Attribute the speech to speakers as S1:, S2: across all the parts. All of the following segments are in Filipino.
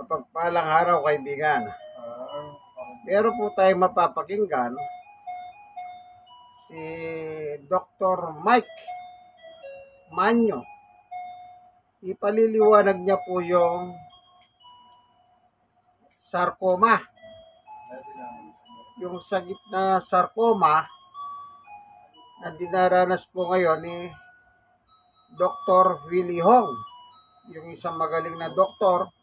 S1: Mapagpalang araw, kaibigan. Meron po tayong mapapakinggan si Dr. Mike Manyo. Ipaliliwanag niya po yung sarcoma. Yung sakit na sarcoma na dinaranas po ngayon ni Dr. Willie Hong. Yung isang magaling na doktor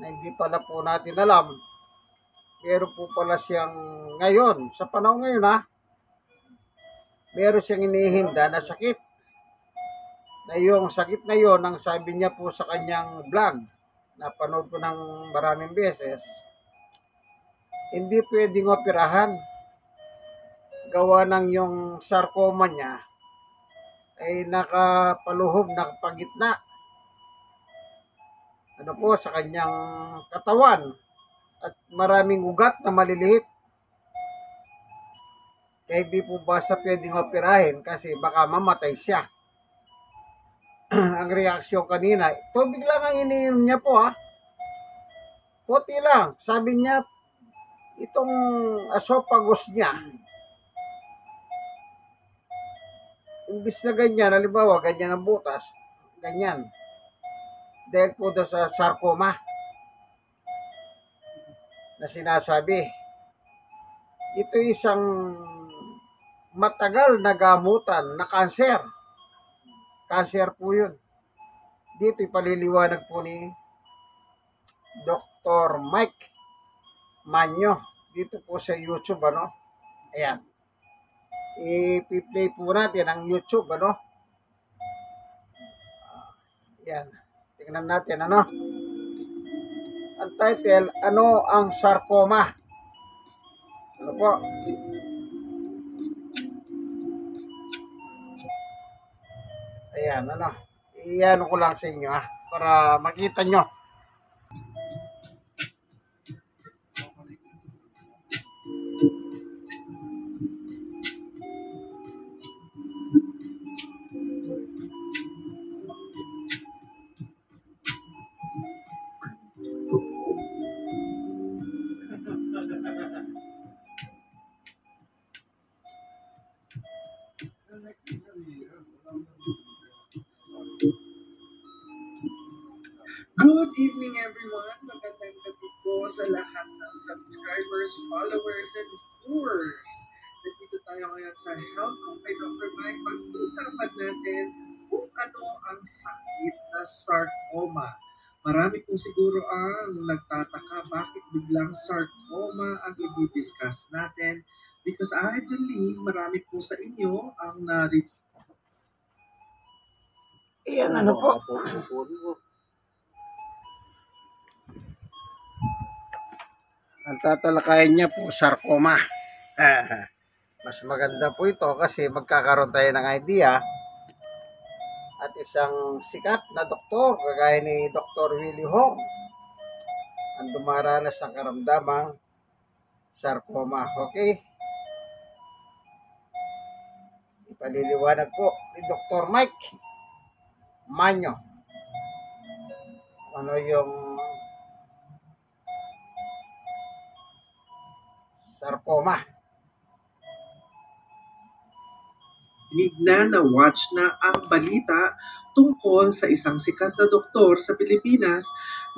S1: na hindi pala po natin alam. Meron po pala siyang ngayon, sa panahon ngayon meron siyang inihinda na sakit. Na yung sakit na yon, ang sabi niya po sa kanyang vlog, napanood ko ng maraming beses, hindi pwedeng operahan. Gawa ng yung sarcoma niya ay nakapaluhog, nakapagitna. Ano po, sa kanyang katawan. At maraming ugat na maliliit. Kaya hindi po basta pwedeng operahin kasi baka mamatay siya. Ang reaksyon kanina, tubig lang ang iniinom niya po Puti lang. Sabi niya, itong esophagus niya, imbis na ganyan, halimbawa, ganyan ang butas, ganyan. Dahil po doon sa sarcoma na sinasabi. Ito isang matagal na gamutan na kanser. Kanser po yun. Dito ipaliliwanag po ni Dr. Mike Manyo. Dito po sa YouTube, Ayan. I-play po natin ang YouTube, Ayan. Tingnan natin, Ang title, ano ang sarcoma? Ano po? Ayan, Iyan ko lang sa inyo, para makita nyo.
S2: Good evening everyone! Magandang gabi po sa lahat ng subscribers, followers, and viewers. Nandito tayo ngayon sa Health Home by Dr. Mike. Pag-usapan natin kung ano ang sakit na sarcoma. Marami po siguro ang nagtataka bakit biglang sarcoma ang i-discuss natin. Because I believe marami po sa inyo ang
S1: Iyan, po? Ang tatalakayin niya po, sarcoma. Mas maganda po ito kasi magkakaroon tayo ng idea at isang sikat na doktor, kagaya ni Dr. Willie Hong, ang dumaranas ng karamdamang sarcoma. Okay? Ipaliliwanag po ni Dr. Mike Manyo. Ano yung sarcoma?
S2: Watch na ang balita tungkol sa isang sikat na doktor sa Pilipinas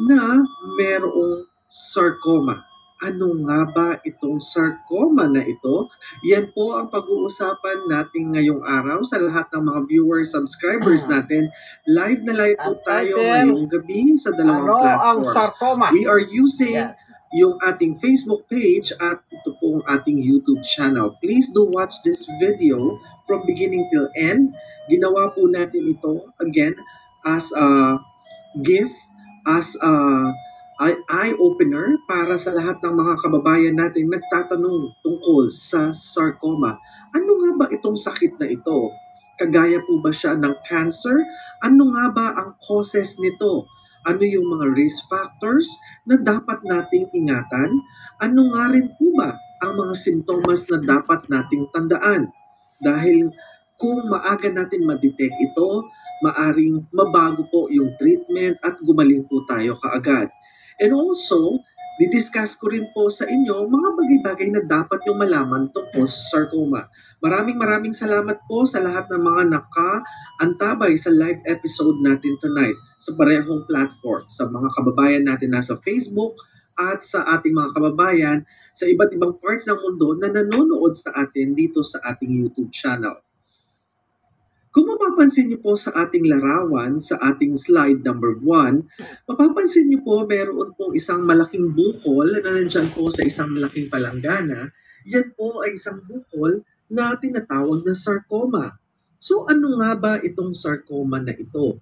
S2: na merong sarcoma. Ano nga ba itong sarcoma na ito? Yan po ang pag-uusapan natin ngayong araw sa lahat ng mga viewers, subscribers natin. Live na live po tayo ngayong gabi sa dalawang platforms.
S1: Ang sarcoma?
S2: We are using yung ating Facebook page at ito po ang ating YouTube channel. Please do watch this video from beginning till end. Ginawa po natin ito again as a gift, as a eye-opener para sa lahat ng mga kababayan natin nagtatanong tungkol sa sarcoma. Ano nga ba itong sakit na ito? Kagaya po ba siya ng cancer? Ano nga ba ang causes nito? Ano yung mga risk factors na dapat nating ingatan? Ano nga rin po ba ang mga simptomas na dapat nating tandaan? Dahil kung maaga natin ma-detect ito, maaring mabago po yung treatment at gumaling po tayo kaagad. And also, didiscuss ko rin po sa inyo mga bagay-bagay na dapat yung malaman tungkol sa sarcoma. Maraming salamat po sa lahat ng mga naka-antabay sa live episode natin tonight sa parehong platform, sa mga kababayan natin nasa Facebook at sa ating mga kababayan sa iba't ibang parts ng mundo na nanonood sa atin dito sa ating YouTube channel. Kung mapapansin niyo po sa ating larawan, sa ating slide number 1, mapapansin niyo po meron pong isang malaking bukol na nandyan po sa isang malaking palanggana. Yan po ay isang bukol na tinatawag na sarcoma. So ano nga ba itong sarcoma na ito?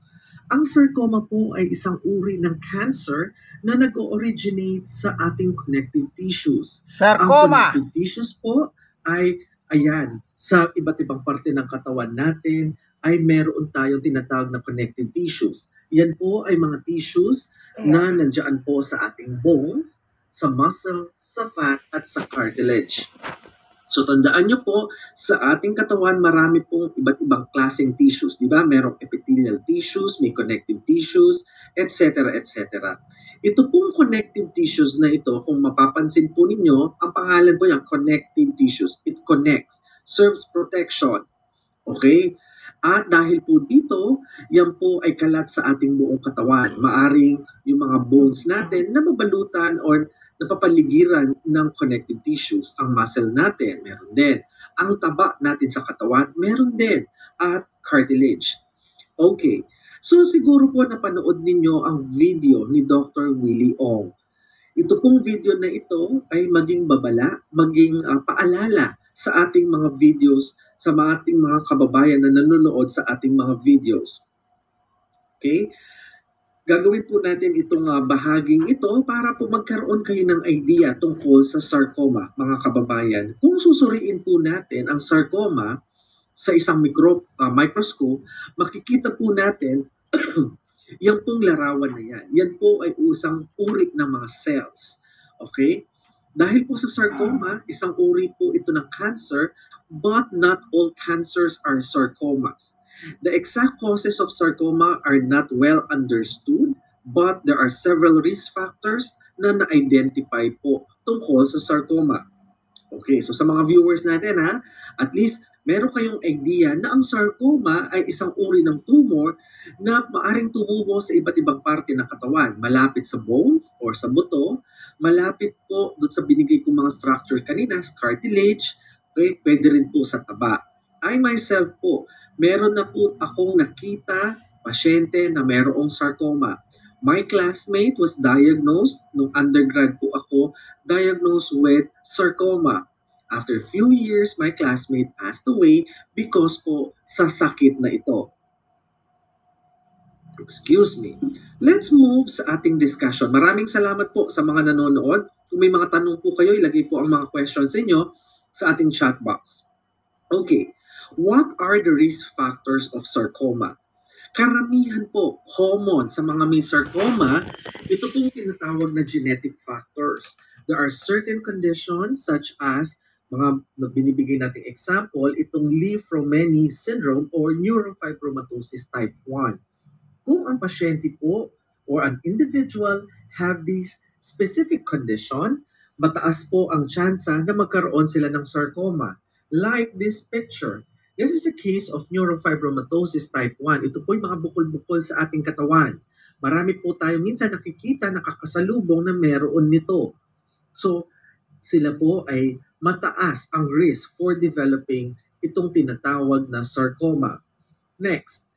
S2: Ang sarcoma po ay isang uri ng cancer na nag-originate sa ating connective tissues. Ang
S1: Sarcoma.
S2: connective tissues po ay, ayan, sa iba't ibang parte ng katawan natin ay meron tayong tinatawag na connective tissues. Yan po ay mga tissues na nandiyan po sa ating bones, sa muscle, sa fat, at sa cartilage. So tandaan nyo po, sa ating katawan marami pong iba't ibang klaseng tissues, di ba? Merong epithelial tissues, may connective tissues, etc. etc. Ito pong connective tissues na ito, kung mapapansin po ninyo, ang pangalan po yung connective tissues. It connects, serves protection. Okay? At dahil po dito, yan po ay kalat sa ating buong katawan. Maaring yung mga bones natin na mabalutan or napapaligiran ng connective tissues. Ang muscle natin, meron din. Ang taba natin sa katawan, meron din. At cartilage. Okay. So siguro po napanood ninyo ang video ni Dr. Willie Ong. Ito pong video na ito ay maging babala, maging paalala sa ating mga videos, sa ating mga kababayan na nanonood sa ating mga videos. Okay? Gagawin po natin itong bahaging ito para po magkaroon kayo ng idea tungkol sa sarcoma, mga kababayan. Kung susuriin po natin ang sarcoma sa isang microscope, makikita po natin yan pong larawan na yan. Yan po ay isang uri ng mga cells. Okay? Dahil po sa sarcoma, isang uri po ito ng cancer, but not all cancers are sarcomas. The exact causes of sarcoma are not well understood, but there are several risk factors na na-identify po tungkol sa sarcoma. Okay, so sa mga viewers natin at least meron kayong idea na ang sarcoma ay isang uri ng tumor na maaring tumubo sa iba't ibang parte ng katawan. Malapit sa bones or sa buto, malapit po doon sa binigay kong mga structure kanina, cartilage, okay, pwede rin po sa taba. I myself po, meron na po akong nakita pasyente na merong sarcoma. My classmate was diagnosed, nung undergrad po ako, diagnosed with sarcoma. After a few years, my classmate passed away because po sa sakit na ito. Excuse me. Let's move sa ating discussion. Maraming salamat po sa mga nanonood. Kung may mga tanong po kayo, ilagay po ang mga questions ninyo sa ating chat box. Okay. What are the risk factors of sarcoma? Karamihan po, common sa mga may sarcoma, ito pong tinatawag na genetic factors. There are certain conditions such as mga binibigay nating example, itong Li-Fraumeni syndrome or neurofibromatosis type 1. Kung ang pasyente po or an individual have this specific condition, mataas po ang tsansa na magkaroon sila ng sarcoma. Like this picture. This is a case of neurofibromatosis type 1. Ito po yung mga bukol-bukol sa ating katawan. Marami po tayo minsan nakikita, nakakasalubong na meron nito. So, sila po ay mataas ang risk for developing itong tinatawag na sarcoma. Next,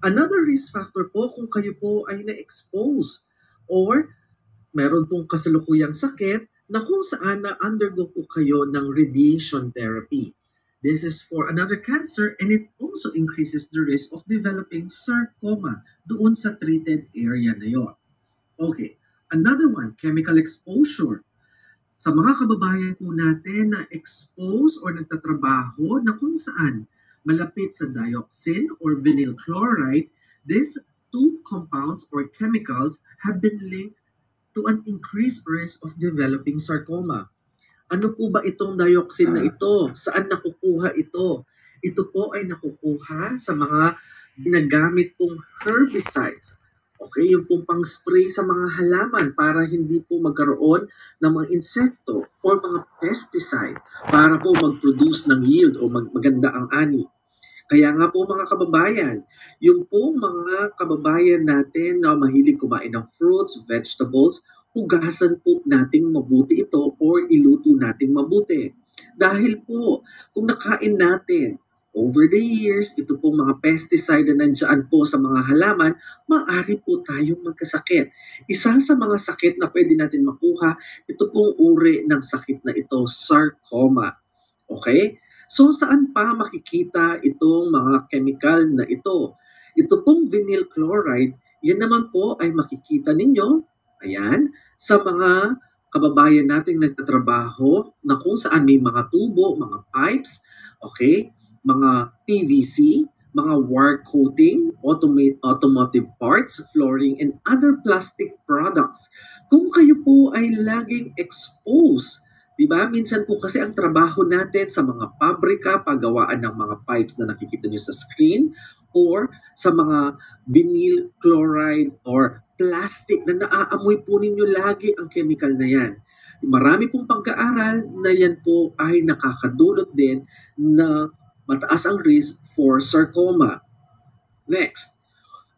S2: another risk factor po kung kayo po ay na-expose or meron pong kasalukuyang sakit na kung saan na-undergo po kayo ng radiation therapy. This is for another cancer and it also increases the risk of developing sarcoma doon sa treated area na yon. Okay, another one, chemical exposure. Sa mga kababayan po natin na expose or nagtatrabaho na kung saan malapit sa dioxin or vinyl chloride, these two compounds or chemicals have been linked to an increased risk of developing sarcoma. Ano po ba itong dioxin na ito? Saan nakukuha ito? Ito po ay nakukuha sa mga ginagamit pong herbicides. Okay, yung pong pang-spray sa mga halaman para hindi po magkaroon ng mga insekto or mga pesticide para po mag-produce ng yield o maganda ang ani. Kaya nga po mga kababayan, yung po mga kababayan natin na mahilig kumain ng fruits, vegetables, hugasan po nating mabuti ito or iluto nating mabuti. Dahil po, kung nakain natin over the years, ito pong mga pesticide na nandyan po sa mga halaman, maaari po tayong magkasakit. Isa sa mga sakit na pwede natin makuha, ito pong uri ng sakit na ito, sarcoma. Okay? So saan pa makikita itong mga chemical na ito? Ito pong vinyl chloride, yan naman po ay makikita ninyo, ayan, sa mga kababayan nating nagtatrabaho na kung saan may mga tubo, mga pipes, okay, mga PVC, mga wire coating, automotive parts, flooring, and other plastic products. Kung kayo po ay laging exposed, 'di ba? Minsan po kasi ang trabaho natin sa mga pabrika, paggawaan ng mga pipes na nakikita niyo sa screen or sa mga vinyl chloride or plastic na naaamoy po ninyo lagi ang chemical na yan. Marami pong pag-aaral na yan po ay nakakadulot din na mataas ang risk for sarcoma. Next,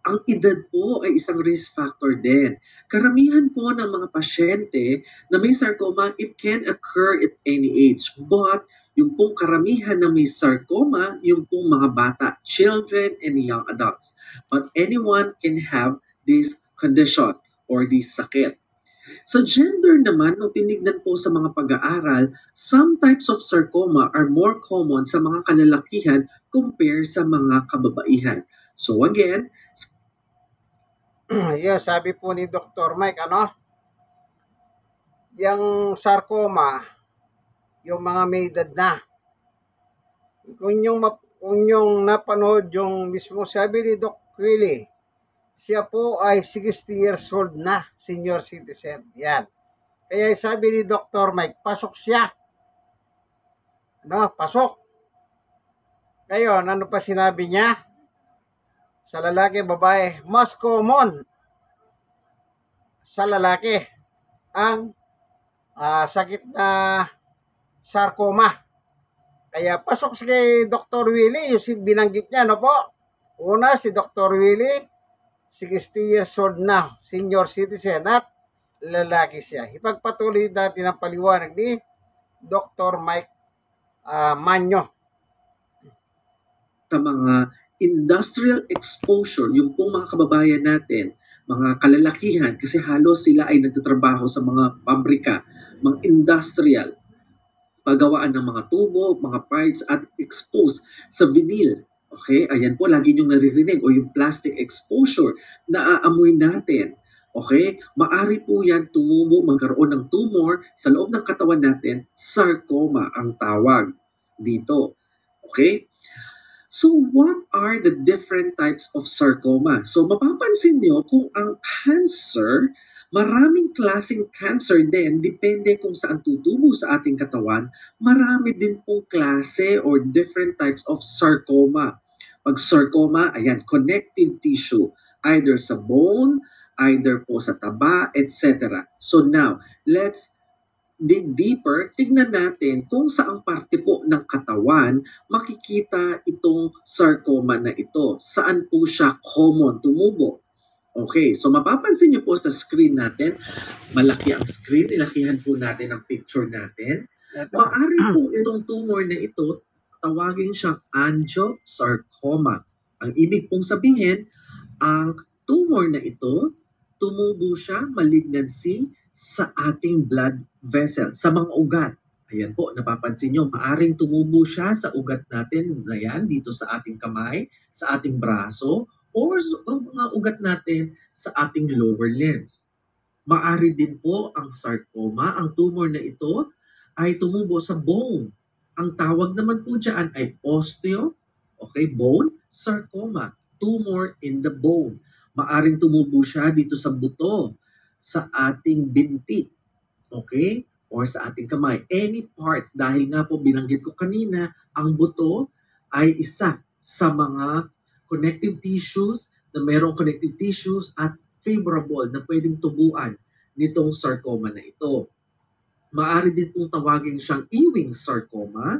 S2: ang edad po ay isang risk factor din. Karamihan po ng mga pasyente na may sarcoma, it can occur at any age. But yung pong karamihan na may sarcoma, yung pong mga bata, children and young adults. But anyone can have this condition or this sakit. Sa gender naman, nung tinignan po sa mga pag-aaral, some types of sarcoma are more common sa mga kalalakihan compare sa mga kababaihan. So again,
S1: Yan, sabi po ni Dr. Mike, ano? Yung sarcoma, yung mga may edad na. Kung yung napanood yung mismo sabi ni Doc Willie, siya po ay 60 years old na, senior citizen. Yan. Kaya sabi ni Dr. Mike, pasok siya. Ano? Pasok. Ngayon, ano pa sinabi niya? Sa lalaki, babae, mas common sa lalaki ang sakit na sarcoma. Kaya pasok si Dr. Willie, yung binanggit niya, no po? Una, si Dr. Willie, 60 years old na, senior citizen at lalaki siya. Ipagpatuloy natin ang paliwanag ni Dr. Mike Manyo.
S2: Sa mga industrial exposure, yung pong mga kababayan natin, mga kalalakihan, kasi halos sila ay nagtatrabaho sa mga pabrika, mga industrial, paggawaan ng mga tubo, mga pipes at exposed sa vinyl. Okay? Ayan po, lagi niyong naririnig. O yung plastic exposure, naaamoy natin. Okay? Maari po yan tumubo, magkaroon ng tumor sa loob ng katawan natin, sarcoma ang tawag dito. Okay? So, what are the different types of sarcoma? So, mapapansin niyo kung ang cancer, maraming klaseng cancer din, depende kung saan tutubo sa ating katawan, marami din pong klase or different types of sarcoma. Pag sarcoma, ayan, connective tissue, either sa bone, either po sa taba, etc. So now, let's dig deeper, tignan natin kung saang parte po ng katawan makikita itong sarcoma na ito. Saan po siya common tumubo? Okay, so mapapansin niyo po sa screen natin, malaki ang screen, nilakihan po natin ang picture natin.
S1: Ito.
S2: Maari po itong tumor na ito, tawagin siyang angiosarcoma. Ang ibig pong sabihin, ang tumor na ito, tumubo siya, malignancy, sa ating blood vessel, sa mga ugat. Ayan po, napapansin nyo, maaring tumubo siya sa ugat natin na yan, dito sa ating kamay, sa ating braso, or sa mga ugat natin sa ating lower limbs. Maari din po ang sarcoma, ang tumor na ito, ay tumubo sa bone. Ang tawag naman po dyan ay bone sarcoma, tumor in the bone. Maaring tumubo siya dito sa buto, sa ating binti, okay? Or sa ating kamay. Any part, dahil nga po binanggit ko kanina, ang buto ay isa sa mga connective tissues na mayroong connective tissues at favorable na pwedeng tubuan nitong sarcoma na ito. Maaari din pong tawagin siyang Ewing sarcoma.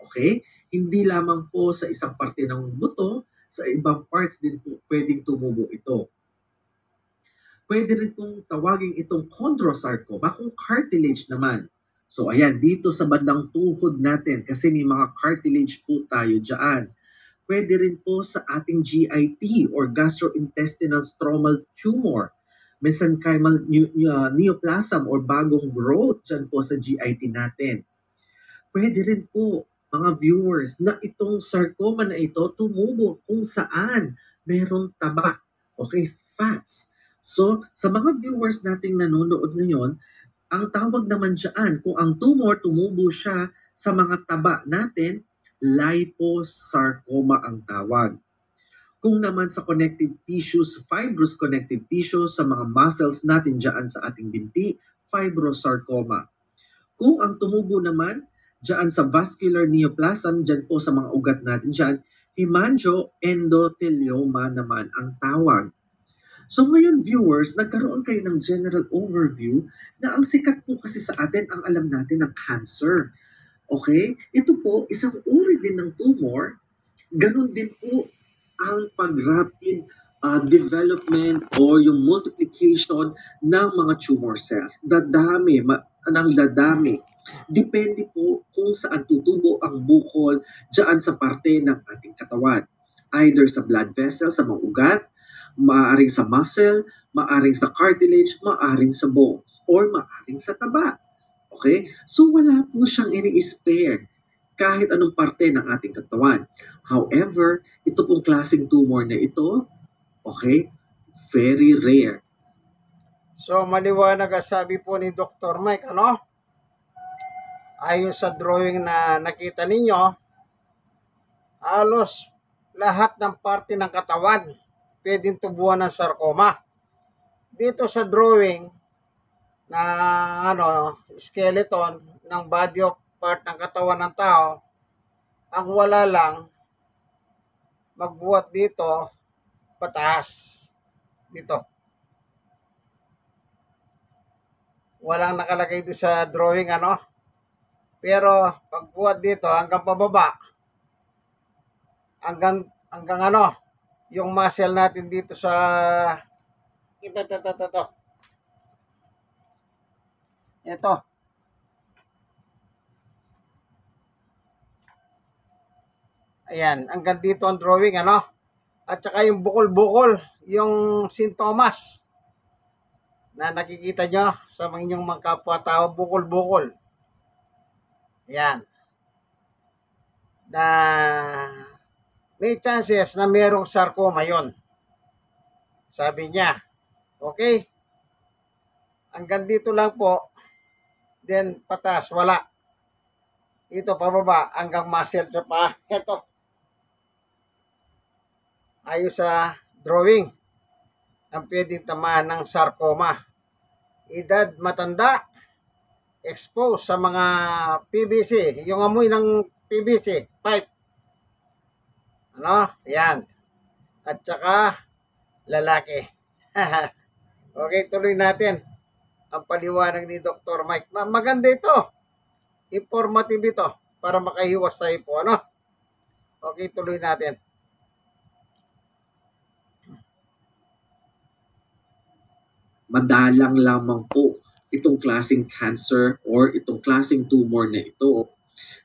S2: Okay? Hindi lamang po sa isang parte ng buto, sa ibang parts din po pwedeng tumubo ito. Pwede rin pong tawagin itong chondrosarcoma kung cartilage naman. So ayan, dito sa bandang tuhod natin kasi may mga cartilage po tayo dyan. Pwede rin po sa ating GIT or gastrointestinal stromal tumor, mesenchymal neoplasm or bagong growth dyan po sa GIT natin. Pwede rin po, mga viewers, na itong sarcoma na ito tumubo kung saan merong taba, okay, fats. So, sa mga viewers nating nanonood ngayon, ang tawag naman dyan, kung ang tumor tumubo siya sa mga taba natin, liposarcoma ang tawag. Kung naman sa connective tissues, fibrous connective tissues, sa mga muscles natin dyan sa ating binti, fibrosarcoma. Kung ang tumubo naman dyan sa vascular neoplasm, dyan po sa mga ugat natin dyan, hemangioendothelioma naman ang tawag. So ngayon viewers, nagkaroon kayo ng general overview na ang sikat po kasi sa atin, ang alam natin ng cancer. Okay? Ito po, isang uri din ng tumor. Ganon din po ang pag-rapid development or yung multiplication ng mga tumor cells. Dadami, dadami. Depende po kung saan tutubo ang bukol dyan sa parte ng ating katawan. Either sa blood vessel, sa mga ugat, maaaring sa muscle, maaaring sa cartilage, maaaring sa bones, or maaaring sa taba. Okay? So wala po siyang ini-spare kahit anong parte ng ating katawan. However, ito pong klaseng tumor na ito, okay, very rare.
S1: So maliwanag ang sabi po ni Dr. Mike, ano? Ayon sa drawing na nakita ninyo, halos lahat ng parte ng katawan pwedeng tubuan ng sarcoma. Dito sa drawing na skeleton ng body of part ng katawan ng tao, ang wala lang magbuhat dito pataas dito. Walang nakalagay doon sa drawing, ano? Pero pagbuhat dito hanggang pababa, hanggang yung muscle natin dito sa ito. Ito. Ayan, hanggang dito ang drawing, ano? At saka yung bukol-bukol, yung sintomas na nakikita nyo sa mga inyong mga kapwa-tao, bukol-bukol. Ayan. Na may chances na merong sarcoma yon. Sabi niya. Okay? Hanggang dito lang po. Then, patas, wala. Ito, pababa, hanggang muscle sa paa. Ito. Ayos sa drawing. Ang pwedeng tamaan ng sarcoma. Edad matanda. Exposed sa mga PVC. Yung amoy ng PVC. Pipe. Ano? Yan. At saka, lalaki. Okay, tuloy natin ang paliwanag ni Dr. Mike. Maganda ito. Informative ito para makahiwas tayo po. Ano? Okay, tuloy natin.
S2: Madalang lamang po itong klaseng cancer or itong klaseng tumor na ito.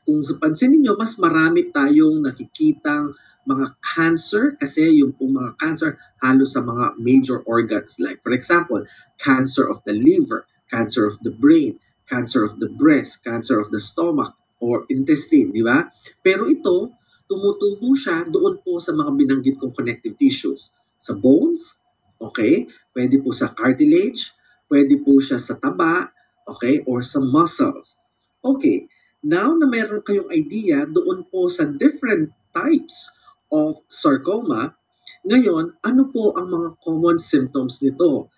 S2: Kung pansin niyo, mas marami tayong nakikitang mga cancer kasi yung mga cancer halos sa mga major organs like for example, cancer of the liver, cancer of the brain, cancer of the breast, cancer of the stomach or intestine, di ba? Pero ito, tumutubo siya doon po sa mga binanggit kong connective tissues. Sa bones, okay? Pwede po sa cartilage, pwede po siya sa taba, okay? Or sa muscles. Okay, now na meron kayong idea doon po sa different types of sarcoma, ngayon, ano po ang mga common symptoms nito?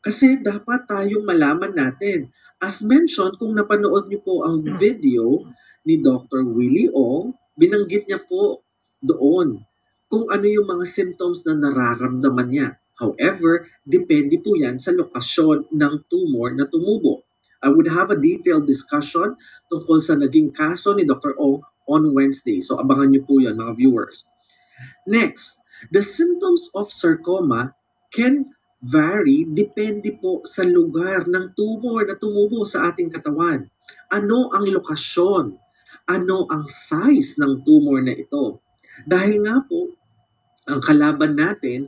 S2: Kasi dapat tayong malaman natin. As mentioned, kung napanood niyo po ang video ni Dr. Willie Ong, binanggit niya po doon kung ano yung mga symptoms na nararamdaman niya. However, depende po yan sa lokasyon ng tumor na tumubo. I would have a detailed discussion tungkol sa naging kaso ni Dr. O on Wednesday. So abangan niyo po yan mga viewers. Next, the symptoms of sarcoma can vary depende po sa lugar ng tumor na tumubo sa ating katawan. Ano ang lokasyon? Ano ang size ng tumor na ito? Dahil nga po, ang kalaban natin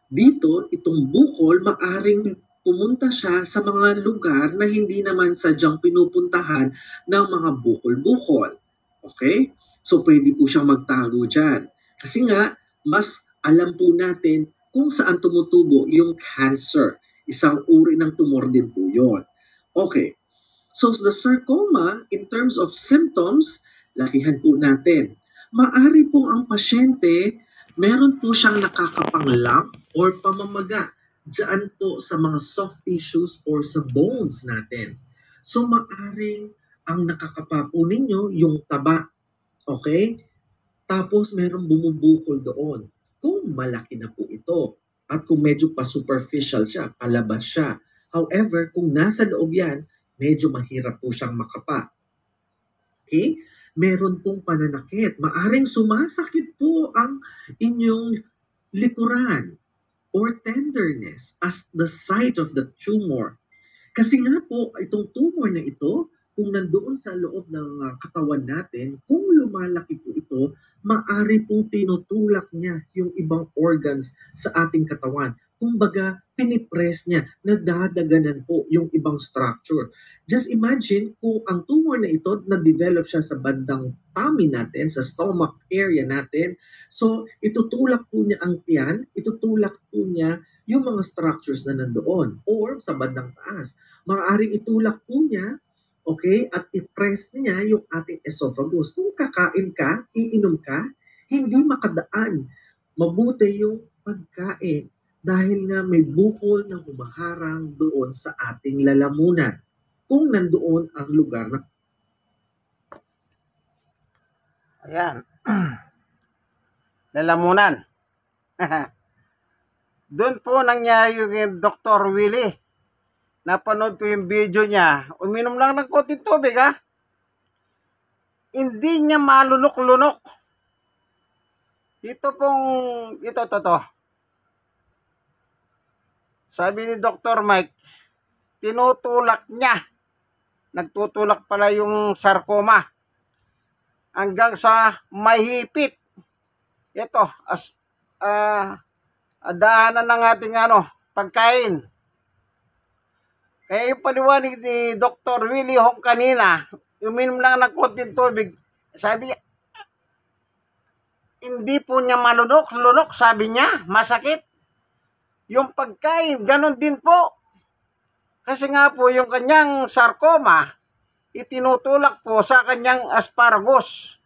S2: dito, itong bukol, maaring pumunta siya sa mga lugar na hindi naman sadyang pinupuntahan ng mga bukol-bukol. Okay? So, pwede po siyang magtago dyan. Kasi nga, mas alam po natin kung saan tumutubo yung cancer. Isang uri ng tumor din po yun. Okay. So, the sarcoma, in terms of symptoms, lakihan po natin. Maari po ang pasyente, meron po siyang nakakapanglang or pamamaga dyan po sa mga soft tissues or sa bones natin. So, maaring ang nakakapa po ninyo yung taba. Okay? Tapos, meron bumubukol doon. Kung malaki na po ito at kung medyo pa-superficial siya, palabas siya. However, kung nasa loob yan, medyo mahirap po siyang makapa. Okay? Meron pong pananakit. Maaring sumasakit po ang inyong likuran or tenderness as the site of the tumor. Kasi nga po, itong tumor na ito, kung nandoon sa loob ng katawan natin, kung lumalaki po ito, maari pong tinutulak niya yung ibang organs sa ating katawan. Kumbaga, pinipress niya, nadadaganan po yung ibang structure. Just imagine kung ang tumor na ito na-develop siya sa bandang tummy natin, sa stomach area natin. So, itutulak po niya ang tiyan, itutulak po niya yung mga structures na nandoon or sa bandang taas. Maaaring itulak po niya, okay, at i-press niya yung ating esophagus. Kung kakain ka, iinom ka, hindi makadaan mabuti yung pagkain dahil nga may bukol na humaharang doon sa ating lalamunan kung nandoon ang lugar na
S1: Ayan. Lalamunan. Doon po nangyari yung Dr. Willie. Napanood ko yung video niya. Uminom lang ng konting tubig, ha? Hindi niya malunok-lunok. Ito. Sabi ni Dr. Mike, tinutulak niya. Nagtutulak pala yung sarcoma. Hanggang sa mahipit. Ito, daanan ng ating pagkain. Kaya yung paliwanag ni Dr. Willie Hong kanina, uminom lang ng konting tubig, sabi niya, hindi po niya malunok, sabi niya, masakit. Yung pagkain, ganun din po. Kasi nga po, yung kanyang sarcoma, itinutulak po sa kanyang asparagus.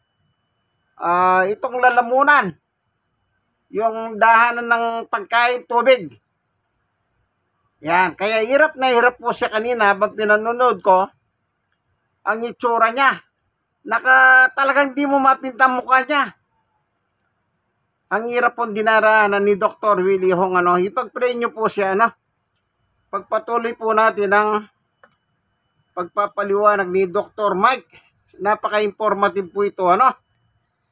S1: Itong lalamunan, yung dahanan ng pagkain, tubig. Yan, kaya hirap na hirap po siya kanina habang pinanonood ko ang itsura niya. Talagang di mo mapinta mukha niya. Ang hirap pong dinaraanan ni Dr. Willie Hong ipag-pray niyo po siya pagpatuloy po natin ang pagpapaliwanag ni Dr. Mike. Napaka-informative po ito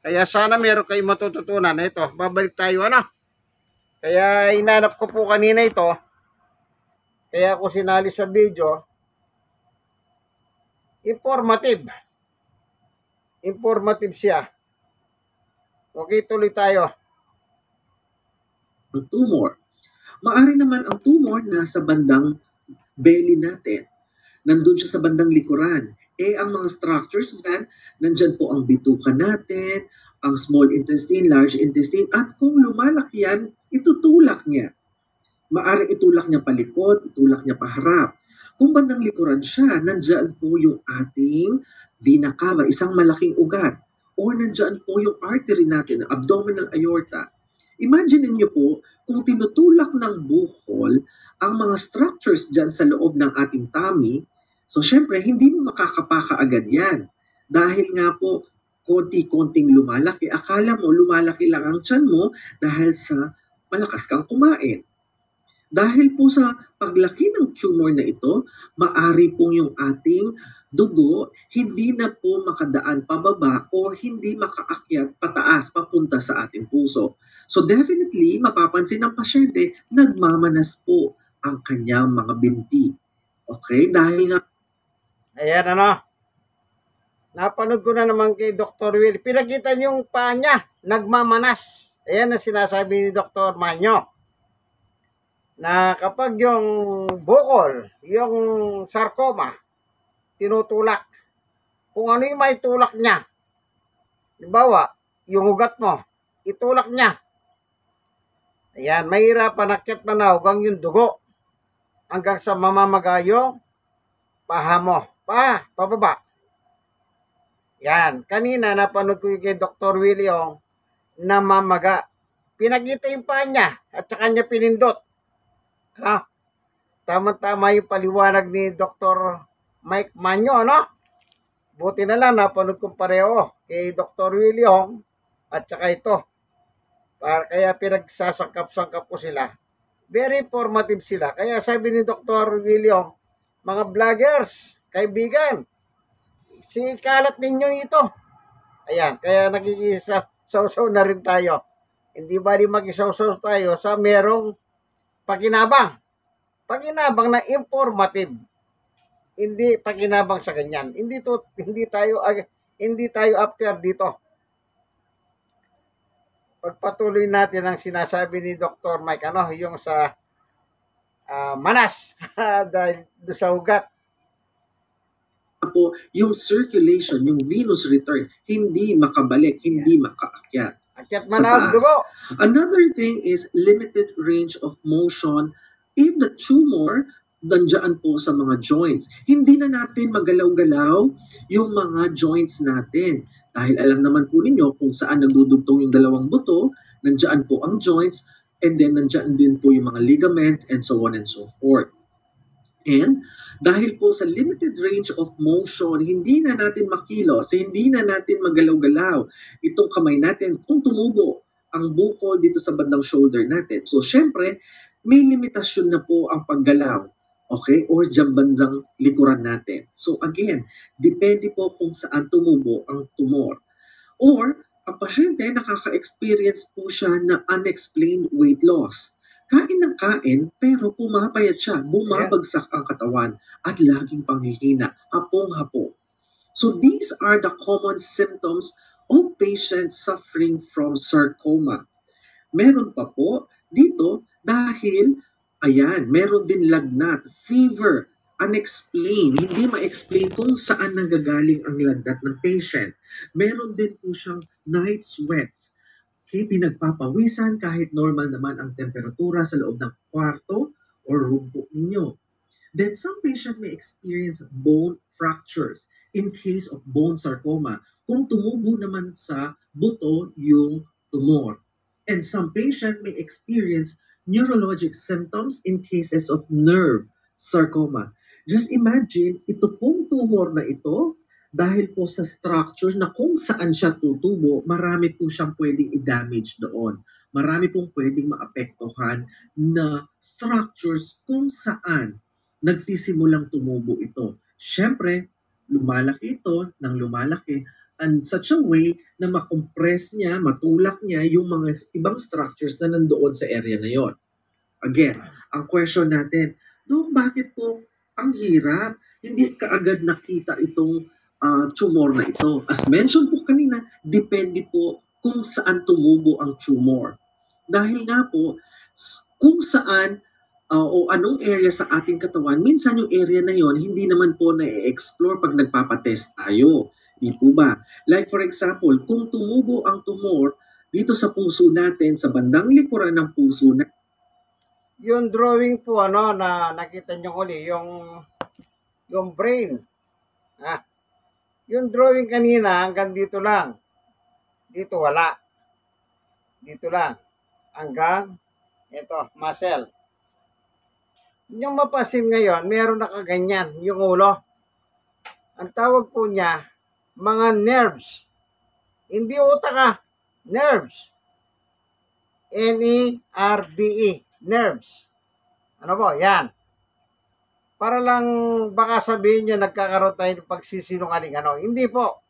S1: Kaya sana meron kayong matututunan. Ito, babalik tayo Kaya inanap ko po kanina ito. Kaya ako sinali sa video, informative. Informative siya. Okay, tuloy tayo.
S2: Ang tumor. Maari naman ang tumor nasa bandang belly natin. Nandun siya sa bandang likuran. Ang mga structures dyan, nandyan po ang bituka natin, ang small intestine, large intestine, at kung lumalaki yan, itutulak niya. Maaaring itulak niya palikot, itulak niya paharap. Kung bandang likuran siya, nandyan po yung ating vena cava, isang malaking ugat. O nandyan po yung artery natin, abdominal aorta. Imagine niyo po, kung tinutulak ng bukol ang mga structures dyan sa loob ng ating tummy, so syempre, hindi mo makakapaka agad yan. Dahil nga po, konti-konting lumalaki. Akala mo, lumalaki lang ang tiyan mo dahil sa malakas kang kumain. Dahil po sa paglaki ng tumor na ito, maari pong yung ating dugo hindi na po makadaan pababa o hindi makaakyat pataas papunta sa ating puso. So definitely, mapapansin ng pasyente, nagmamanas po ang kanyang mga binti. Okay? Dahil nga
S1: Ayan ano. Napanood ko na naman kay Dr. Will. Pinakita niyo yung paa niya. Nagmamanas. Ayan ang sinasabi ni Dr. Manyo. Na kapag yung bukol, yung sarcoma, tinutulak. Kung ano yung may tulak niya. Halimbawa, yung ugat mo, itulak niya. Ayan, mahirapan akyat manawag yung dugo. Hanggang sa mamamaga yung paha mo. Pababa. Yan. Kanina, napanood ko yung kay Dr. Willie yung namamaga. Pinakita yung paa niya at saka niya pinindot. Ano? Tama-tama yung paliwanag ni Dr. Mike Manyo, no? Buti na lang, napanood kong pareho kay Dr. Willie Ong at saka ito. Kaya pinagsasangkap-sangkap ko sila. Very informative sila. Kaya sabi ni Dr. Willie Ong, mga vloggers, kaibigan, sikalat ninyo ito. Ayan, kaya nagkikisa-sausaw na rin tayo. Hindi ba rin mag-isawsaw tayo sa merong pakinabang. Pakinabang na informative. Hindi pakinabang sa ganyan. Hindi tayo after dito. Pagpatuloy natin ang sinasabi ni Dr. Mike, yung sa manas dahil sa ugat.
S2: po yung circulation, yung venous return, hindi makabalik, hindi makaakyat.
S1: Akyat
S2: Sa
S1: manawag
S2: taas.
S1: dugo.
S2: Another thing is limited range of motion if the tumor nandiyan po sa mga joints. Hindi na natin magalaw-galaw yung mga joints natin. Dahil alam naman po ninyo kung saan nagdudugtong yung dalawang buto, nandiyan po ang joints, and then nandiyan din po yung mga ligaments and so on and so forth. And dahil po sa limited range of motion, hindi na natin makilos, hindi na natin magalaw-galaw itong kamay natin kung tumubo ang bukol dito sa bandang shoulder natin. So, syempre, may limitasyon na po ang paggalaw. Okay? Or dyan bandang likuran natin. So, again, depende po kung saan tumubo ang tumor. Or, ang pasyente nakaka-experience po siya ng unexplained weight loss. Kain ng kain, pero pumapayat siya, bumabagsak ang katawan, at laging panghihina, hapong-hapo. So these are the common symptoms of patients suffering from sarcoma. Meron pa po dito dahil, ayan, meron din lagnat, fever, unexplained, hindi ma-explain kung saan nanggagaling ang lagnat ng patient. Meron din po siyang night sweats. Okay, pinagpapawisan kahit normal naman ang temperatura sa loob ng kwarto or room po ninyo. Then some patient may experience bone fractures in case of bone sarcoma kung tumubo naman sa buto yung tumor. And some patient may experience neurologic symptoms in cases of nerve sarcoma. Just imagine, ito pong tumor na ito, dahil po sa structures na kung saan siya tutubo, marami po siyang pwedeng i-damage doon. Marami pong pwedeng maapektuhan na structures kung saan nagsisimulang tumubo ito. Siyempre, lumalaki ito ng lumalaki and such a way na makompress niya, matulak niya yung mga ibang structures na nandoon sa area na yon. Again, ang question natin, bakit po ang hirap? Hindi kaagad nakita itong tumor na ito. As mentioned po kanina, depende po kung saan tumubo ang tumor. Dahil nga po, kung saan o anong area sa ating katawan, minsan yung area na yon hindi naman po na-explore pag nagpapatest tayo. Di po ba? Like for example, kung tumubo ang tumor dito sa puso natin, sa bandang likuran ng puso natin,
S1: Yung drawing po na nakita nyo uli, yung brain. Yung drawing kanina hanggang dito lang. Dito wala. Dito lang. Hanggang ito, muscle. Yung mapasin ngayon, meron nakaganyan yung ulo. Ang tawag po niya, mga nerves. Hindi utak nerves. Nerves. Ano po, yan. Para lang baka sabihin nyo nagkakaroon tayo ng pagsisinungaling. Ano? Hindi po.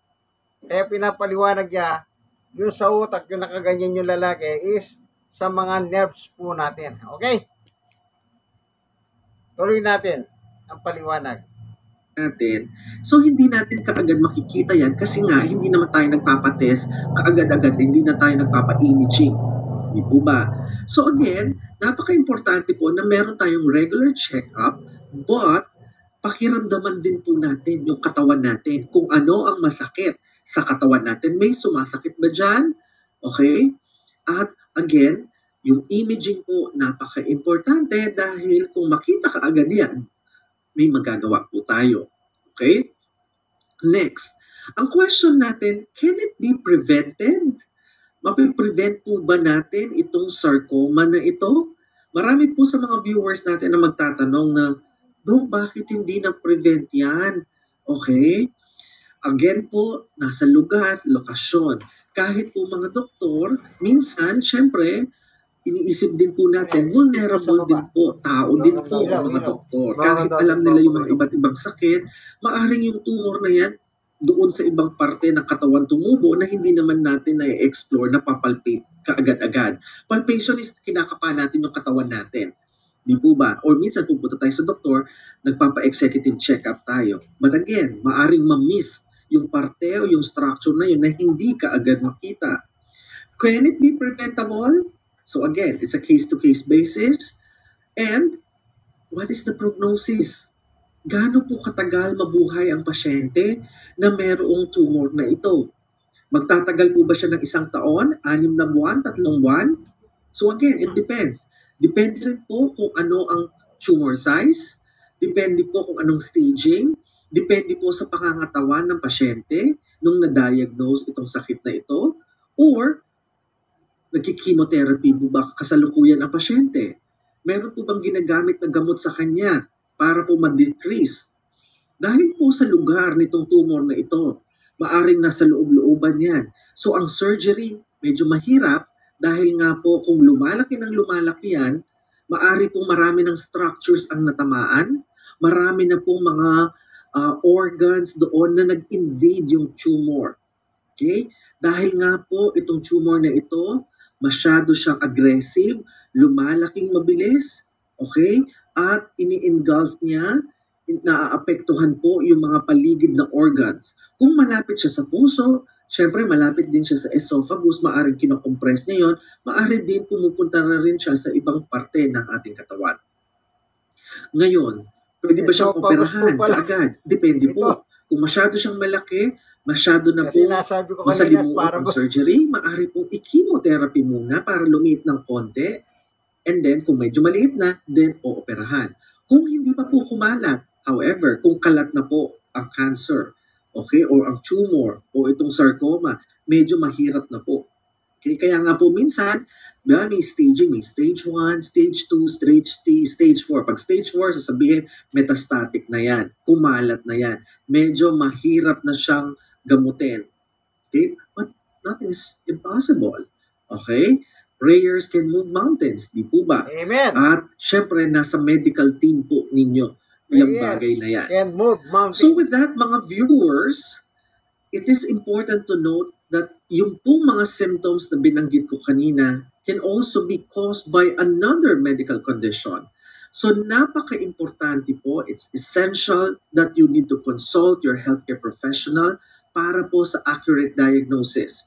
S1: Kaya pinapaliwanag niya, yung sa utak, yung nakaganyan yung lalaki is sa mga nerves po natin. Okay? Tuloy natin ang paliwanag.
S2: Natin. So, hindi natin kaagad makikita yan kasi nga, hindi naman tayo nagpapatest kaagad-agad, hindi na tayo nagpapa-imaging. Di po ba? So again, napaka-importante po na meron tayong regular check-up, but pakiramdaman din po natin yung katawan natin, kung ano ang masakit sa katawan natin. May sumasakit ba dyan? Okay? At again, yung imaging po napaka-importante dahil kung makita ka agad yan, may magagawa po tayo. Okay? Next, ang question natin, can it be prevented? Mapiprevent po ba natin itong sarcoma na ito? Marami po sa mga viewers natin na magtatanong na, Dok, bakit hindi na-prevent yan? Okay? Again po, nasa lugar, lokasyon. Kahit po mga doktor, minsan, syempre, iniisip din po natin, vulnerable din po, tao din po ang mga doktor. Kahit alam nila yung mga iba't ibang sakit, maaring yung tumor na yan, doon sa ibang parte ng katawan tumubo na hindi naman natin na-explore, na papalpate kaagad-agad. Palpation is kinakapa natin yung katawan natin. Di po ba? Or minsan pupunta tayo sa doktor, nagpapa-executive check-up tayo. But again, maaring ma-miss yung parte o yung structure na yun na hindi ka agad makita. Can it be preventable? So again, it's a case-to-case basis. And what is the prognosis? Gaano po katagal mabuhay ang pasyente na mayroong tumor na ito? Magtatagal po ba siya ng 1 taon, 6 na buwan, 3 buwan? So again, it depends. Depende rin po kung ano ang tumor size, depende po kung anong staging, depende po sa pangangatawan ng pasyente nung na-diagnose itong sakit na ito, or nagki-chemotherapy po ba kasalukuyan ang pasyente? Meron po bang ginagamit na gamot sa kanya para po ma-decrease? Dahil po sa lugar nitong tumor na ito, maaring nasa loob-looban yan. So ang surgery, medyo mahirap dahil nga po kung lumalaki ng lumalaki yan, maari pong marami ng structures ang natamaan, marami na pong mga organs doon na nag-invade yung tumor. Okay? Dahil nga po itong tumor na ito, masyado siyang aggressive, lumalaking mabilis, okay? At ini-engulf niya, naaapektuhan po yung mga paligid na organs. Kung malapit siya sa puso, syempre malapit din siya sa esophagus, maaaring kinokompress niya yun, maaari din pumupunta na rin siya sa ibang parte ng ating katawan. Ngayon, pwede ba siyang
S1: Esophagus po
S2: operahan
S1: pala.
S2: kaagad? Depende
S1: Ito.
S2: po. Kung masyado siyang malaki, masyado na
S1: Kasi
S2: po
S1: nasabi ko kanina,
S2: masalimuot ang
S1: asparagus.
S2: surgery, maaari pong i-chemotherapy muna para lumiit ng konti. And then, kung medyo maliit na, then ooperahan. Kung hindi pa po kumalat, however, kung kalat na po ang cancer, okay, or ang tumor, o itong sarcoma, medyo mahirap na po. Okay, kaya nga po minsan, may staging, may stage 1, stage 2, stage 3, stage 4. Pag stage 4, sasabihin, metastatic na yan, kumalat na yan. Medyo mahirap na siyang gamutin. Okay? But nothing is impossible. Okay? Prayers can move mountains, di po ba?
S1: Amen.
S2: At syempre, nasa medical team po ninyo yung
S1: Yes.
S2: bagay na yan.
S1: Can move mountains.
S2: So with that, mga viewers, it is important to note that yung pong mga symptoms na binanggit ko kanina can also be caused by another medical condition. So napaka-importante po, it's essential that you need to consult your healthcare professional para po sa accurate diagnosis.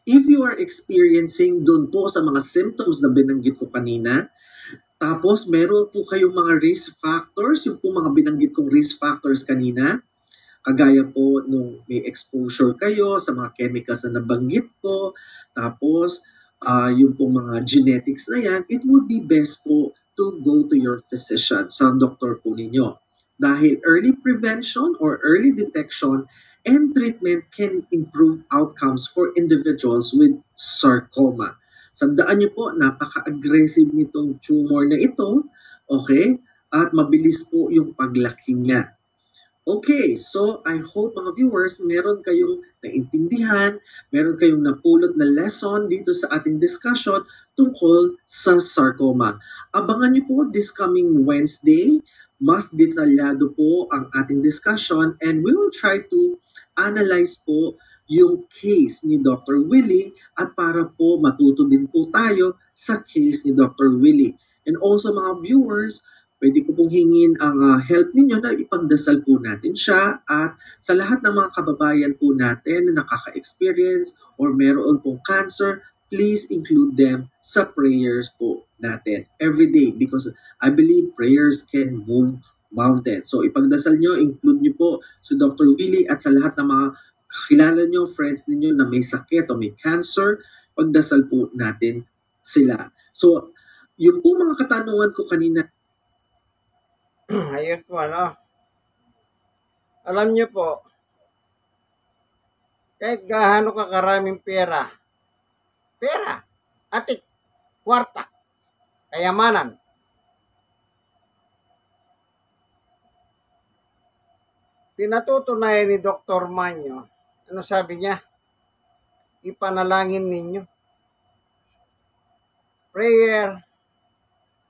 S2: If you are experiencing doon po sa mga symptoms na binanggit ko kanina, tapos meron po kayong mga risk factors, yung po mga binanggit kong risk factors kanina, kagaya po nung may exposure kayo sa mga chemicals na nabanggit ko, tapos yung po mga genetics na yan, it would be best po to go to your physician, sa doktor po ninyo. Dahil early prevention or early detection and treatment can improve outcomes for individuals with sarcoma. Sandaan niyo po, napaka-aggressive nitong tumor na ito, okay? At mabilis po yung paglaki niya. Okay, so I hope mga viewers, meron kayong naintindihan, meron kayong napulot na lesson dito sa ating discussion tungkol sa sarcoma. Abangan niyo po this coming Wednesday. Mas detalyado po ang ating discussion and we will try to analyze po yung case ni Dr. Willie at para po matuto din po tayo sa case ni Dr. Willie. And also mga viewers, pwede ko pong hingin ang help ninyo na ipagdasal po natin siya at sa lahat ng mga kababayan po natin na nakaka-experience or meron pong cancer, please include them sa prayers po natin every day because I believe prayers can move mountains. So ipagdasal nyo, include nyo po si Dr. Willie at sa lahat ng mga kakilala nyo, friends ninyo na may sakit o may cancer, pagdasal po natin sila. So, yung po mga katanungan ko kanina.
S1: Ayun po, ano. Alam niyo po, kahit gaano ka karaming pera, atik, kwarta, kayamanan, pinatutunayan ni Dr. Manyo, ano sabi niya? Ipanalangin ninyo. Prayer,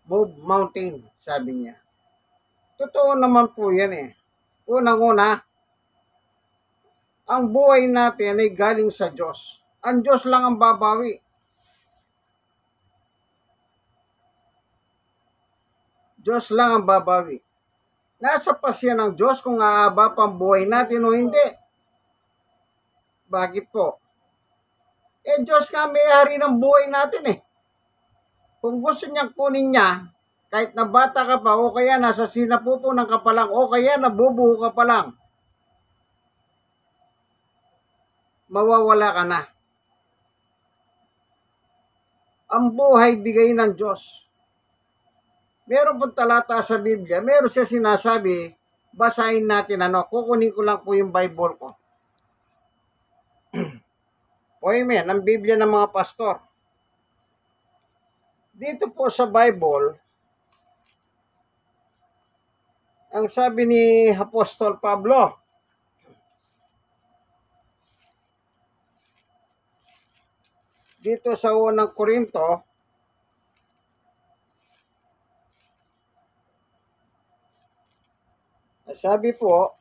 S1: move mountain, sabi niya. Totoo naman po yan eh. Unang-una, ang buhay natin ay galing sa Diyos. Ang Diyos lang ang babawi. Diyos lang ang babawi. Nasa pasya ng Diyos kung aaba pa ang buhay natin o hindi. Bakit po? Diyos nga may-ari ng buhay natin eh. Kung gusto niyang kunin niya, kahit na bata ka pa, o kaya nasa sinapupunan ka pa lang, o kaya nabubuo ka pa lang, mawawala ka na. Ang buhay bigay ng Diyos. Meron pong talata sa Biblia, meron siya sinasabi, basahin natin kukunin ko lang po yung Bible ko. Amen, ang Biblia ng mga pastor. Dito po sa Bible, ang sabi ni Apostol Pablo, dito sa unang Korinto, sabi po,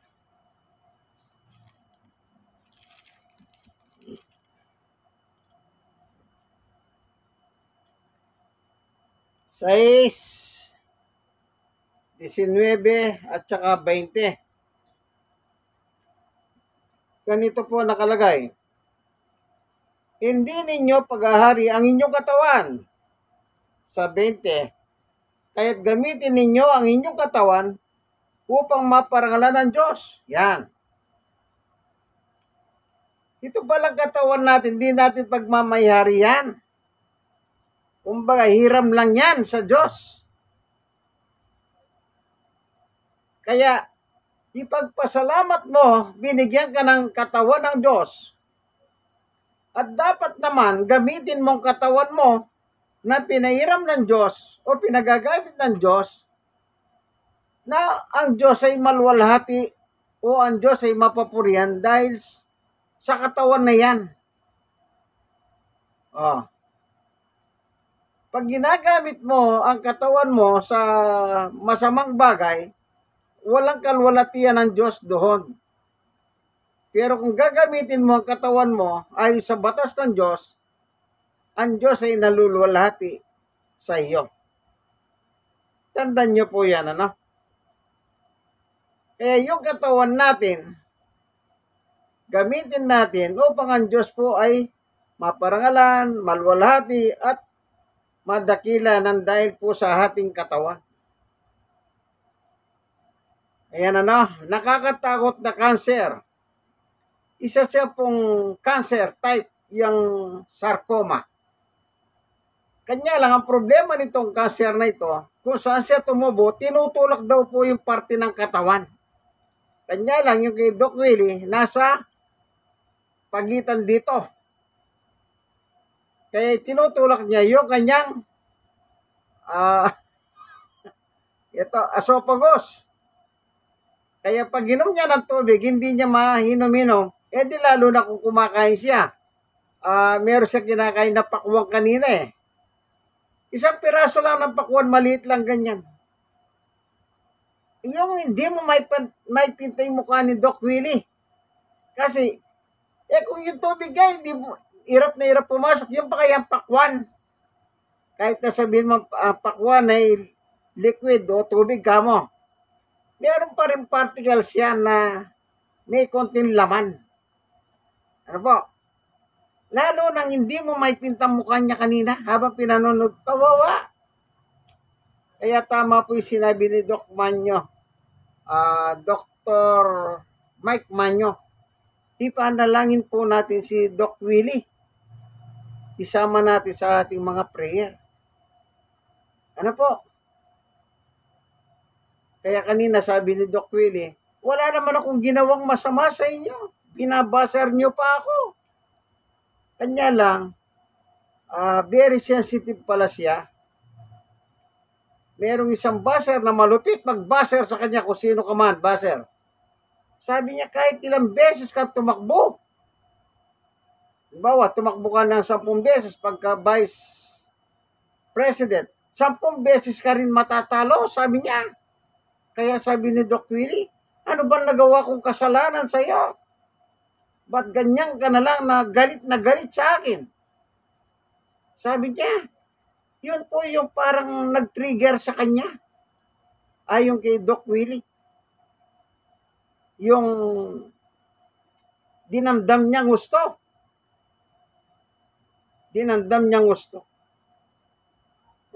S1: Sais, 19 at saka 20. Ganito po nakalagay. Hindi ninyo paghahari ang inyong katawan. Sa 20, kaya't gamitin ninyo ang inyong katawan upang maparangalan ng Diyos. Yan. Ito palang katawan natin, hindi natin pagmamayari yan. Kumbaga, hiram lang yan sa Diyos. Kaya, ipagpasalamat mo, binigyan ka ng katawan ng Diyos. At dapat naman, gamitin mong katawan mo na pinahiram ng Diyos o pinagagamit ng Diyos na ang Diyos ay maluwalhati o ang Diyos ay mapapurihan dahil sa katawan na yan. Pag ginagamit mo ang katawan mo sa masamang bagay, walang kalwalatian ng Diyos doon. Pero kung gagamitin mo ang katawan mo ay sa batas ng Diyos, ang Diyos ay naluluwalhati sa iyo. Tandaan niyo po yan, Kaya yung katawan natin, gamitin natin upang ang Diyos po ay maparangalan, maluwalhati at madakila ng dahil po sa ating katawan. Ayan nakakatakot na cancer. Isa siya pong cancer type, yung sarcoma. Kanya lang ang problema nitong cancer na ito, kung saan siya tumubo, tinutulak daw po yung parte ng katawan. Kanya lang yung kay Doc Willie, nasa pagitan dito. Kaya tinutulak niya yung kanyang esophagus. Kaya pag inom niya ng tubig, hindi niya mahinom-inom, di lalo na kung kumakain siya. Meron siya kinakain na pakwang kanina eh. Isang piraso lang ng pakwan, maliit lang ganyan. Yung hindi mo may pinta yung mukha ni Doc Willie. Kasi, kung yung tubig ay, hindi mo, hirap na hirap pumasok, yung pa kayang pakwan. Kahit na sabihin mo, pakwan ay liquid o tubig kamo, meron pa rin particles yan na may konting laman. Ano po? Lalo nang hindi mo may pintang mukha niya kanina habang pinanonood. Kawawa. Kaya tama po yung sinabi ni Doc Manyo, Dr. Mike Manyo. Ipanalangin po natin si Doc Willie. Isama natin sa ating mga prayer. Ano po? Kaya kanina sabi ni Doc Willie, wala naman akong ginawang masama sa inyo. Binabasar niyo pa ako. Kanya lang, very sensitive pala siya. Merong isang buzzer na malupit mag-buzzer sa kanya kung sino ka man, buzzer. Sabi niya kahit ilang beses ka tumakbo. Halimbawa, tumakbo ka ng 10 beses pagka vice president. 10 beses ka rin matatalo, sabi niya. Kaya sabi ni Doc Willie, ano ba nagawa kong kasalanan sa iyo? Ba't ganyan ka na lang na galit sa akin? Sabi niya, yun po yung parang nag-trigger sa kanya. Ayon kay Doc Willie. Yung dinamdam niyang gusto. Dinamdam niyang gusto.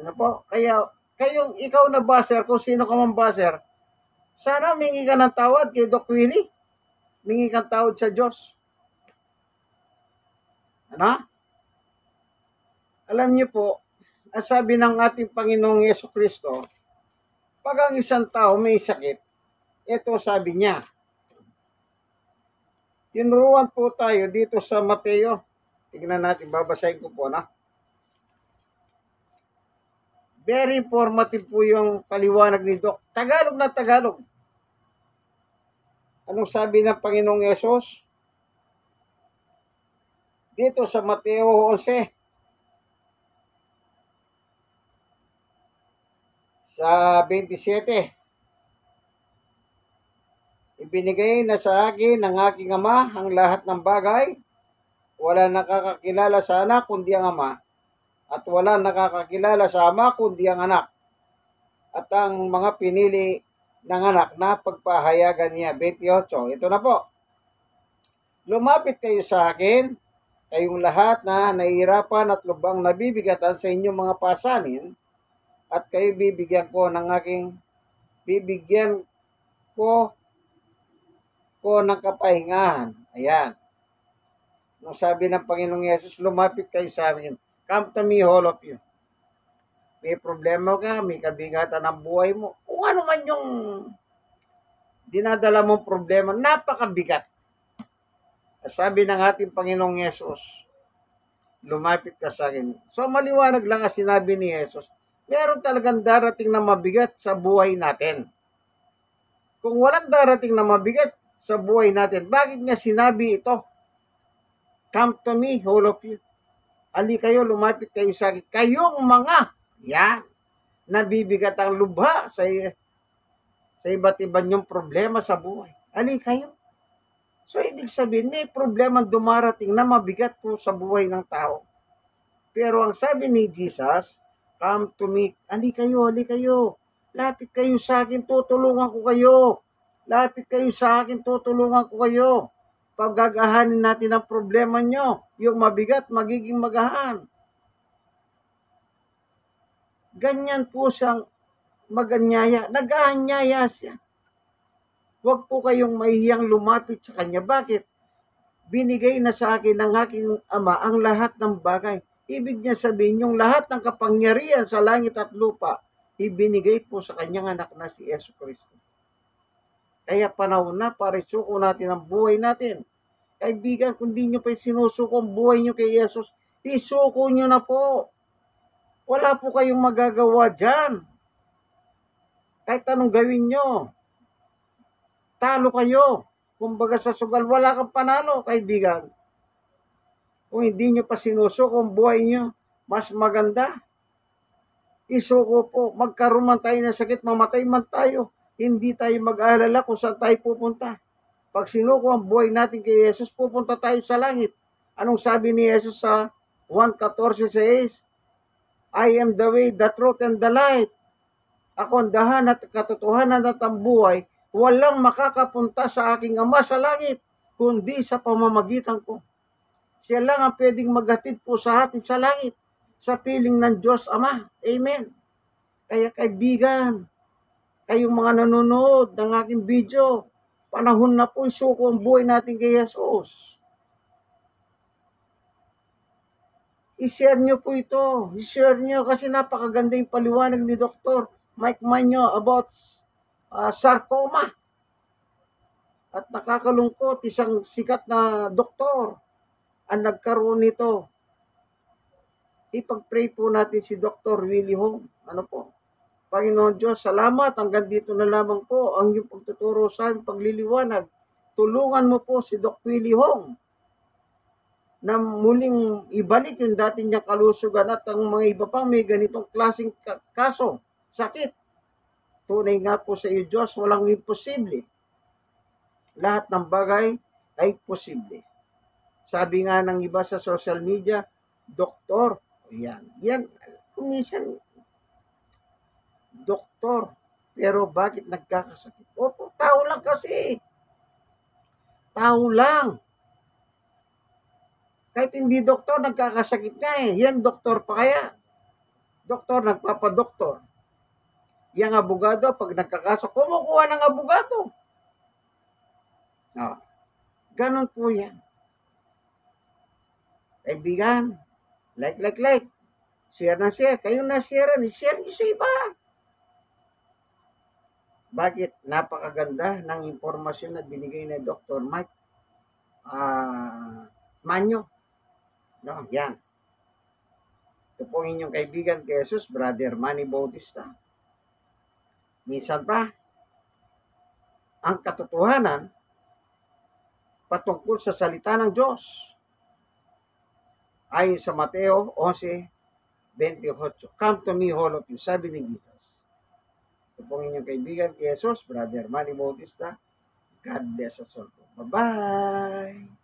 S1: Ano po? Kaya, kayong ikaw na buzzer, kung sino ka man buzzer, sana mingi ka ng tawad kay Doc Willie. Mingi kang tawad sa Diyos. Ano? Alam niyo po, at sabi ng ating Panginoong Yesu-Kristo, pag ang isang tao may sakit, ito sabi niya. Tinuruan po tayo dito sa Mateo. Tignan natin, babasahin ko po na. Very informative po yung paliwanag ni Doc. Tagalog na Tagalog. Anong sabi ng Panginoong Yesus? Dito sa Mateo 11. Sa 27. Ibinigay na sa akin ng aking ama ang lahat ng bagay. Wala nakakakilala sa anak kundi ang ama. At wala nakakakilala sa ama kundi ang anak. At ang mga pinili ng anak na pagpahayagan niya. 28. Ito na po. Lumapit kayo sa akin, kayong lahat na nahihirapan at lubang nabibigatan sa inyong mga pasanin, at kayo bibigyan ko ng kapahingahan. Ayan. Nung sabi ng Panginoong Yesus, lumapit kayo sa akin. Come to me, all of you. May problema ka, may kabigatan ng buhay mo. Kung ano man yung dinadala mong problema, napakabigat. Sabi ng ating Panginoong Yesus, lumapit ka sa akin. So maliwanag lang ang sinabi ni Yesus, meron talagang darating na mabigat sa buhay natin. Kung walang darating na mabigat sa buhay natin, bakit niya sinabi ito? Come to me, all of you. Ali kayo, lumapit kayo sa akin. Kayong mga, yan, nabibigat ang lubha sa iba't ibang yung problema sa buhay. Ali kayo. So, ibig sabihin, may problema dumarating na mabigat po sa buhay ng tao. Pero ang sabi ni Jesus, come to me, ali kayo. Lapit kayo sa akin, tutulungan ko kayo. Lapit kayo sa akin, tutulungan ko kayo. Paggagahanin natin ang problema nyo, yung mabigat, magiging magahan. Ganyan po siyang maganyaya. Nag-aanyaya siya. Huwag po kayong mahihiyang lumapit sa kanya. Bakit? Binigay na sa akin ng aking ama ang lahat ng bagay. Ibig niya sabihin, yung lahat ng kapangyarihan sa langit at lupa, ibinigay po sa kanyang anak na si Jesucristo. Kaya panahon na para isuko natin ang buhay natin. Kaibigan, kung di nyo pa sinusuko ang buhay nyo kay Jesus, isuko nyo na po. Wala po kayong magagawa dyan. Kahit anong gawin nyo, talo kayo. Kumbaga sa sugal, wala kang panalo, kaibigan. Kung hindi nyo pa sinusuko ang buhay nyo, mas maganda. isuko po, magkaroon man tayo ng sakit, mamatay man tayo, hindi tayo mag-aalala kung saan tayo pupunta. Pag sinuko ang buhay natin kay Jesus, pupunta tayo sa langit. Anong sabi ni Jesus sa 1:14 I am the way, the truth, and the life. Ako ang dahan at katotohanan at ang buhay. Walang makakapunta sa aking Ama sa langit, kundi sa pamamagitan ko. Siya lang ang pwedeng maghatid po sa atin sa langit, sa piling ng Diyos Ama. Amen. Kaya kaibigan, kayong mga nanonood ng aking video, panahon na po isuko ang buhay natin kay Jesus. I-share nyo po ito. I-share nyo kasi napakaganda yung paliwanag ni Dr. Mike Manyo about sarcoma. At nakakalungkot, isang sikat na doktor ang nagkaroon nito. Ipag-pray po natin si Dr. Willie Hong. Ano po? Panginoon Diyos, salamat. Hanggang dito na lamang po ang iyong pagtuturo sa aming pagliliwanag. Tulungan mo po si Dr. Willie Hong na muling ibalik yung dati niyang kalusugan at ang mga iba pang may ganitong klaseng kaso, sakit. Tunay nga po sa iyo, Diyos, walang imposible. Lahat ng bagay ay posible. Sabi nga ng iba sa social media, doktor, yan, kumisan, doktor, pero bakit nagkakasakit? Opo, tao lang kasi. Tao lang. Kahit hindi doktor, nagkakasakit nga eh. Yan, doktor pa kaya. Doktor, nagpapadoktor. Yang abogado, pag nagkakaso, kumukuha ng abogado. Oh, ganon po yan. Kaibigan, like. Share na share. Kayo na share nyo sa iba. Bakit? Napakaganda ng impormasyon na binigay ni Dr. Mike Manyo. No, yan. Ito po inyong kaibigan kay Jesus, Brother Manny Bautista. Minsan pa, ang katotohanan patungkol sa salita ng Diyos. Ayon sa Mateo 11:28. Come to me, all of you, sabi ni Jesus. Ito po inyong kaibigan kay Jesus, Brother Manny Bautista. God bless us all. Bye-bye!